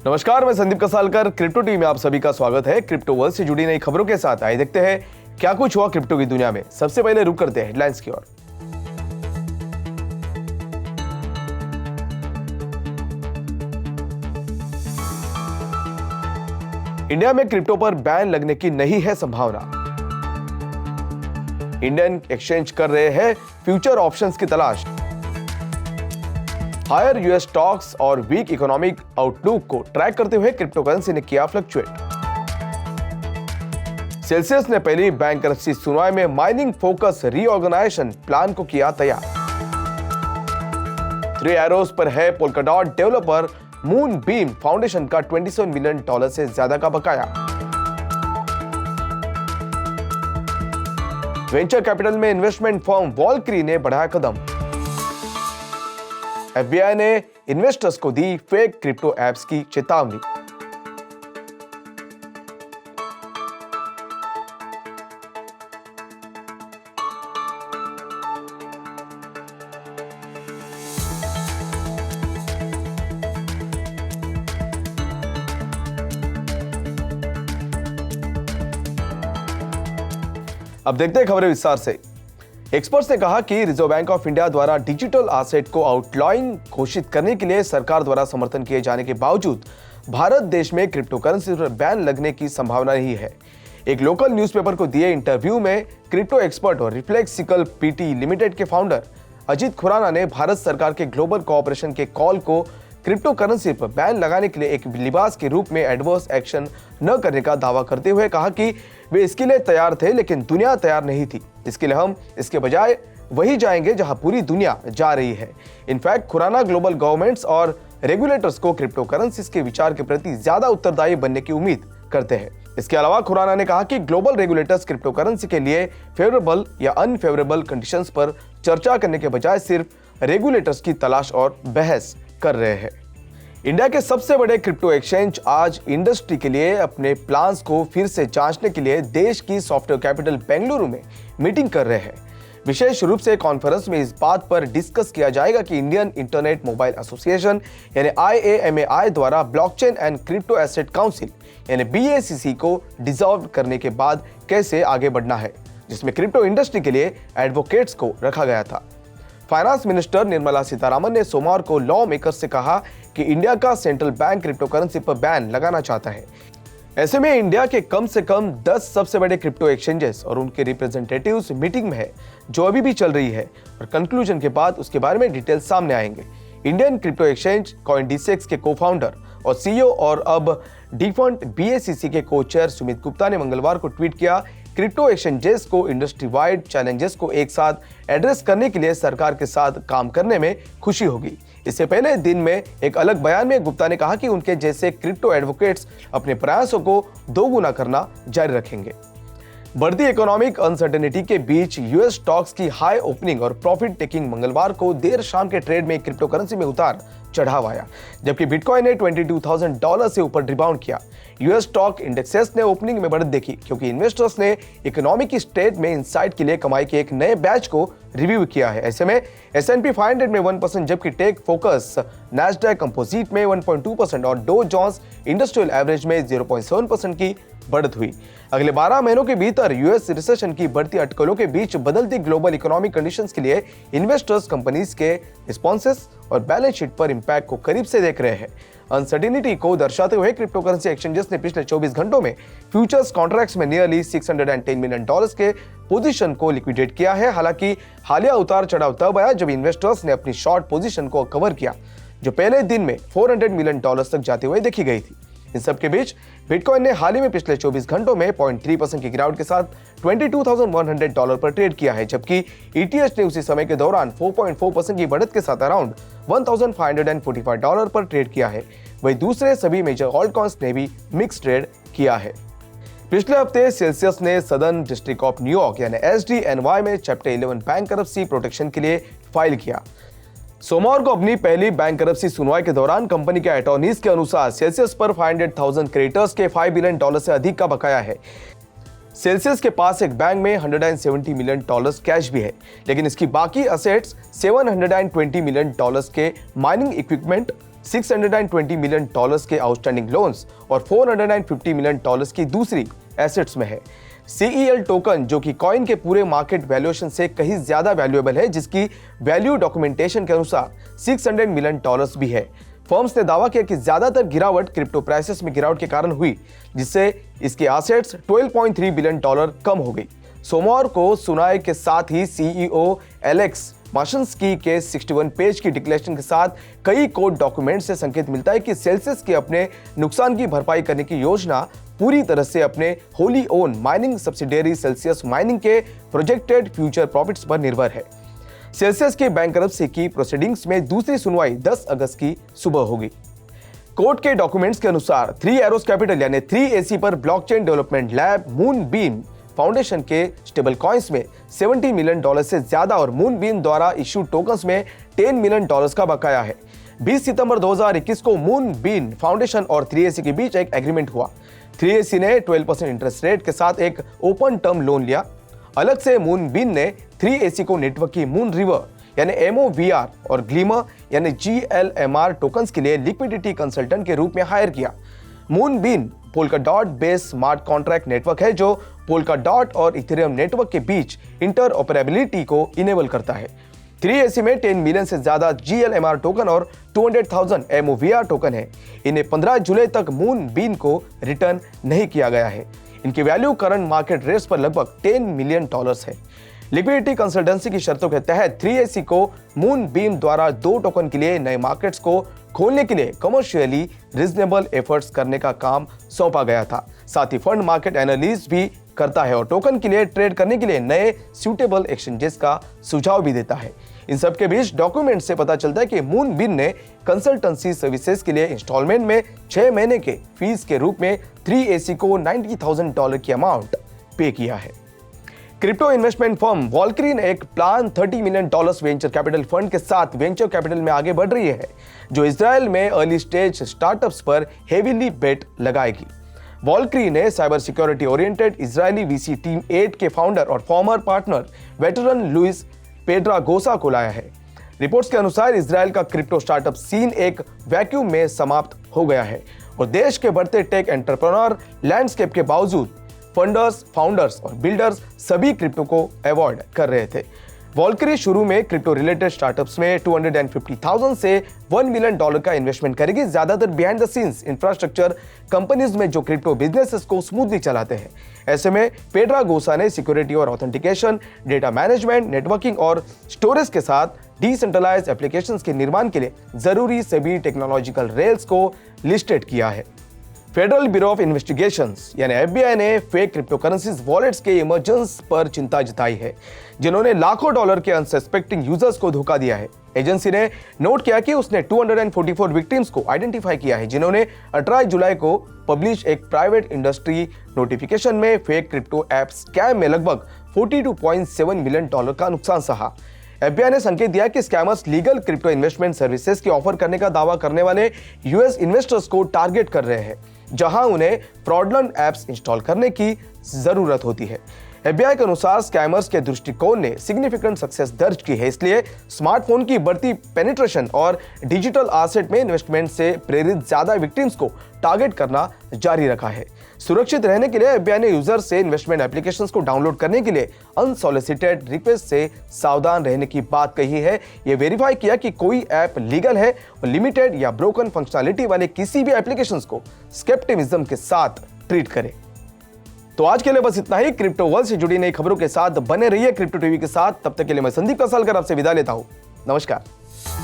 नमस्कार, मैं Sandeep कसालकर। Crypto TV में आप सभी का स्वागत है। क्रिप्टो वर्ल्ड से जुड़ी नई खबरों के साथ आइए देखते हैं क्या कुछ हुआ क्रिप्टो की दुनिया में। सबसे पहले रुक करते हैं हेडलाइंस की ओर। इंडिया में क्रिप्टो पर बैन लगने की नहीं है संभावना। इंडियन एक्सचेंज कर रहे हैं फ्यूचर ऑप्शंस की तलाश। हायर यूएस स्टॉक्स और वीक इकोनॉमिक आउटलुक को ट्रैक करते हुए क्रिप्टो करेंसी ने किया फ्लक्चुएट। सेल्सियस ने पहली बैंक करप्सी सुनवाई में माइनिंग फोकस रीऑर्गेनाइजेशन प्लान को किया तैयार। 3 एरोज पर है Polkadot developer moon beam foundation का $27 मिलियन से ज्यादा का बकाया। वेंचर कैपिटल में इन्वेस्टमेंट फर्म वॉलक्री ने बढ़ाया कदम। FBI ने इन्वेस्टर्स को दी फेक क्रिप्टो एप्स की चेतावनी। अब देखते हैं खबरें विस्तार से। एक्सपर्ट्स ने कहा कि रिजर्व बैंक ऑफ इंडिया द्वारा डिजिटल एसेट को आउटलॉइंग घोषित करने के लिए सरकार द्वारा समर्थन किए जाने के बावजूद भारत देश में क्रिप्टो करेंसी पर बैन लगने की संभावना नहीं है। एक लोकल न्यूज़पेपर को दिए इंटरव्यू में क्रिप्टो एक्सपर्ट और रिफ्लेक्सिकल पीटी लिमिटेड के फाउंडर अजीत खुराना ने भारत सरकार के ग्लोबल कोऑपरेशन के कॉल को क्रिप्टो करेंसी पर बैन लगाने के लिए एक लिबास के रूप में एडवर्स एक्शन न करने का दावा करते हुए कहा कि वे इसके लिए तैयार थे, लेकिन दुनिया तैयार नहीं थी। इसके लिए हम इसके बजाय वही जाएंगे जहां पूरी दुनिया जा रही है। इनफैक्ट खुराना ग्लोबल गवर्नमेंट्स और रेगुलेटर्स को क्रिप्टो करेंसीज के विचार के प्रति ज्यादा उत्तरदायी बनने की उम्मीद करते हैं। इसके अलावा खुराना ने कहा कि ग्लोबल रेगुलेटर्स क्रिप्टो करेंसी के लिए फेवरेबल या अनफेवरेबल कंडीशंस पर चर्चा करने के बजाय सिर्फ रेगुलेटर्स की तलाश और बहस कर रहे हैं। इंडिया के सबसे बड़े क्रिप्टो एक्सचेंज आज इंडस्ट्री के लिए अपने प्लान्स को फिर से जांचने के लिए देश की सॉफ्टवेयर कैपिटल बेंगलुरु में मीटिंग कर रहे हैं। विशेष रूप से कॉन्फ्रेंस में इस बात पर डिस्कस किया जाएगा कि इंडियन इंटरनेट मोबाइल एसोसिएशन यानी IAMAI द्वारा blockchain and crypto asset council यानी BACC को डिसॉल्व करने के बाद कैसे आगे बढ़ना है, जिसमें क्रिप्टो इंडस्ट्री के लिए एडवोकेट्स को रखा गया था। फाइनेंस मिनिस्टर निर्मला सीतारामन ने सोमवार को लॉ मेकर्स से कहा कि इंडिया का सेंट्रल बैंक क्रिप्टो करेंसी पर बैन लगाना चाहता है। ऐसे में इंडिया के कम से कम 10 सबसे बड़े क्रिप्टो एक्सचेंजेस और उनके रिप्रेजेंटेटिव्स मीटिंग में है, जो अभी भी चल रही है और कंक्लूजन के बाद उसके बारे में डिटेल सामने आएंगे। इंडियन क्रिप्टो एक्सचेंज CoinDesk के को-फाउंडर और CEO और अब डिफॉल्ट BACC के को-चेयर सुमित गुप्ता ने मंगलवार को ट्वीट किया, क्रिप्टो एक्सचेंजेस को इंडस्ट्री वाइड चैलेंजेस को एक साथ एड्रेस करने के लिए सरकार के साथ काम करने में खुशी होगी। इससे पहले दिन में एक अलग बयान में गुप्ता ने कहा कि उनके जैसे क्रिप्टो एडवोकेट्स अपने प्रयासों को दोगुना करना जारी रखेंगे। बढ़ती इकोनॉमिक अनसर्टेनिटी के बीच यूएस स्टॉक्स की हाई ओपनिंग और प्रॉफिट टेकिंग मंगलवार को देर शाम के ट्रेड में क्रिप्टो करेंसी में उतार चढ़ाव आया, जबकि बिटकॉइन ने $22,000 से ऊपर रिबाउंड किया। यूएस स्टॉक इंडेक्सेस ने ओपनिंग में बढ़त देखी क्योंकि इन्वेस्टर्स ने इकोनॉमिक स्टेट में इनसाइट के लिए कमाई के एक नए बैच को रिव्यू किया है। ऐसे में S&P 500 में 1%, जबकि टेक फोकस नैस्डैक कंपोजिट में 1.2% और डो जोन्स इंडस्ट्रियल एवरेज में 0.7% की बढ़त हुई। अगले 12 महीनों के भीतर यूएस रिसेशन की बढ़ती अटकलों के बीच बदलती ग्लोबल इकोनॉमिक कंडीशंस के लिए इन्वेस्टर्स कंपनीज के रिस्पॉन्सेस और बैलेंस शीट पर इंपैक्ट को करीब से देख रहे हैं। अनसर्टेनिटी को दर्शाते हुए क्रिप्टो करेंसी एक्सचेंजेस ने पिछले 24 घंटों में फ्यूचर्स कॉन्ट्रैक्ट्स में नियरली $610 मिलियन के पोजीशन को लिक्विडेट किया है। हालांकि हालिया उतार चढ़ाव तब आया जब इन्वेस्टर्स ने अपनी शॉर्ट पोजीशन को कवर किया, जो पहले दिन में $400 मिलियन तक जाते हुए देखी गई थी। इन सब के बीच बिटकॉइन ने हाल ही में पिछले 24 घंटों में 0.3% की गिरावट के साथ $22,100 पर ट्रेड किया है, जबकि ETH ने उसी समय के दौरान 4.4% की बढ़त के साथ अराउंड $1,545 पर ट्रेड किया है। वहीं दूसरे सभी मेजर ऑल्ट कॉइन्स ने भी मिक्स ट्रेड किया है। पिछले हफ्ते सेल्सियस ने सदर्न डिस्ट्रिक्ट ऑफ न्यूयॉर्क यानी SDNY में चैप्टर 11 बैंक करप्सी प्रोटेक्शन के लिए फाइल किया। सोमवार को अपनी पहली बैंक करप्सी सुनवाई के दौरान कंपनी के अटॉर्नीज के अनुसार सेल्सियस पर 500,000 क्रेडिटर्स के $5 बिलियन से अधिक का बकाया है। सेल्सियस के पास एक बैंक में $170 मिलियन कैश भी है, लेकिन इसकी बाकी असेट्स $720 मिलियन के माइनिंग इक्विपमेंट, $620 मिलियन के आउटस्टैंडिंग लोन्स और $450 मिलियन की दूसरी एसेट्स में है। CEL टोकन, जो कि कॉइन के पूरे मार्केट वैल्यूएशन से कहीं ज्यादा वैल्यूएबल है, जिसकी वैल्यू डॉक्यूमेंटेशन के अनुसार $600 मिलियन भी है। फर्म्स ने दावा किया कि ज्यादातर गिरावट क्रिप्टो प्राइसेस में गिरावट के कारण हुई, जिससे इसके एसेट्स $12.3 बिलियन कम हो गई। सोमवार को सुनाई के साथ ही CEO एलेक्स माशंस्की के 61 पेज की डिक्लेरेशन के साथ कई कोर्ट डॉक्यूमेंट से संकेत मिलता है कि सेल्सियस के अपने नुकसान की भरपाई करने की योजना पूरी तरह से अपने Holi own mining subsidiary Celsius mining के प्रोजेक्टेड फ्यूचर प्रॉफिट्स पर निर्भर है। सेल्सियस के बैंकरप्सी की प्रोसीडिंग्स में दूसरी सुनवाई 10 अगस्त की सुबह होगी। कोर्ट के डॉक्यूमेंट्स के अनुसार 3 एरोस कैपिटल यानी 3AC पर ब्लॉकचेन डेवलपमेंट लैब मूनबीम फाउंडेशन के स्टेबल कॉइन्स में $70 मिलियन से ज्यादा और मूनबीम द्वारा इश्यू टोकन्स में $10 मिलियन का बकाया है। 20 सितंबर 2021 को मूनबीम फाउंडेशन और 3AC के बीच एक एग्रीमेंट हुआ। 3AC ने 12% इंटरेस्ट रेट के साथ एक ओपन टर्म लोन लिया। अलग से मूनबीम ने 3AC को नेटवर्क की मून रिवर यानी MOVR और ग्लीमर यानी GLMR टोकन्स के लिए लिक्विडिटी कंसल्टेंट के रूप में हायर किया। Moonbeam Polkadot based smart contract network है, जो पोल्काडॉट और इथेरियम नेटवर्क के बीच इंटरऑपरेबिलिटी को इनेबल करता है। 3AC में 10 मिलियन से ज्यादा GLMR टोकन और 200,000 MOVR टोकन है। इन्हें 15 जुलाई तक मूनबीम को रिटर्न नहीं किया गया है। इनकी वैल्यू करंट मार्केट रेट्स पर लगभग $10 मिलियन है। लिक्विडिटी कंसल्टेंसी की शर्तों के तहत 3AC को मूनबीम द्वारा 2 टोकन के लिए नए मार्केट्स को खोलने के लिए कमर्शियली रीजनेबल एफर्ट्स करने का काम सौंपा गया था। साथ ही फंड मार्केट एनालिसिस भी करता है और टोकन के लिए ट्रेड करने के लिए नए सूटेबल एक्सचेंजेस का सुझाव भी देता है। इन सब के बीच डॉक्यूमेंट से पता चलता है कि मूनबीम ने कंसल्टेंसी सर्विसेज के लिए इंस्टॉलमेंट में 6 महीने के फीस के रूप में 3AC को $90,000 की अमाउंट पे किया है। क्रिप्टो इन्वेस्टमेंट फर्म वॉल्क्री ने एक plan $30 million venture capital fund के साथ वेंचर कैपिटल में आगे बढ़ रही है, जो इजराइल में अर्ली स्टेज स्टार्टअप्स पर हेवीली बेट लगाएगी। वॉल्क्री ने cyber security oriented Israeli VC team 8 के फाउंडर और फॉर्मर पार्टनर वेटरन लुइस पेड्रागोसा को लाया है। रिपोर्ट्स के अनुसार इजराइल का क्रिप्टो स्टार्टअप सीन एक वैक्यूम में समाप्त हो गया है और देश के बढ़ते टेक एंटरप्रेन्योर लैंडस्केप के बावजूद फंडर्स, फाउंडर्स और बिल्डर्स सभी क्रिप्टो को अवॉइड कर रहे थे। वॉल्क्री शुरू में क्रिप्टो रिलेटेड स्टार्टअप्स में $250,000 से $1 मिलियन का इन्वेस्टमेंट करेगी, ज्यादातर behind the scenes infrastructure companies में जो क्रिप्टो बिजनेसेस को स्मूथली चलाते हैं। ऐसे में पेड्रागोसा ने सिक्योरिटी और ऑथेंटिकेशन, डेटा मैनेजमेंट, नेटवर्किंग और स्टोरेज के साथ डिसेंट्रलाइज्ड एप्लीकेशंस के निर्माण के लिए जरूरी सभी टेक्नोलॉजिकल रेल्स को लिस्टेड किया है। फेडरल ब्यूरो ऑफ इन्वेस्टिगेशंस यानी FBI ने फेक क्रिप्टोकरेंसीज वॉलेट्स के इमर्जेंस पर चिंता जताई है, जिन्होंने लाखों डॉलर के अनसस्पेक्टिंग यूजर्स को धोखा दिया है। एजेंसी ने नोट किया कि उसने 244 विक्टिम्स को आइडेंटिफाई किया है, जिन्होंने 18 जुलाई को पब्लिश एक प्राइवेट इंडस्ट्री नोटिफिकेशन में फेक क्रिप्टो ऐप स्कैम में लगभग $42.7 मिलियन का नुकसान सहा। FBI ने संकेत दिया कि scammers legal crypto investment services की ऑफर करने का दावा करने वाले US इन्वेस्टर्स को टारगेट कर रहे हैं, जहां उन्हें फ्रॉडलेंट ऐप्स इंस्टॉल करने की जरूरत होती है। FBI के अनुसार स्कैमर्स के दृष्टिकोण ने सिग्निफिकेंट सक्सेस दर्ज की है, इसलिए स्मार्टफोन की बढ़ती पेनिट्रेशन और डिजिटल एसेट में इन्वेस्टमेंट से प्रेरित ज्यादा विक्टिम्स को टारगेट करना जारी रखा है। सुरक्षित रहने के लिए FBI ने यूजर से इन्वेस्टमेंट एप्लीकेशंस को डाउनलोड करने के लिए अनसॉलिसिटेड रिक्वेस्ट से सावधान रहने की बात कही है। यह वेरीफाई किया कि कोई ऐप लीगल है और लिमिटेड या ब्रोकन फंक्शनैलिटी वाले किसी भी एप्लीकेशंस को स्केप्टिसिज्म के साथ ट्रीट करें। तो आज के लिए बस इतना ही। क्रिप्टो वर्ल्ड से जुड़ी नई खबरों के साथ बने रहिए क्रिप्टो टीवी के साथ। तब तक के लिए मैं संदीप कसालकर आपसे विदा लेता हूं। नमस्कार।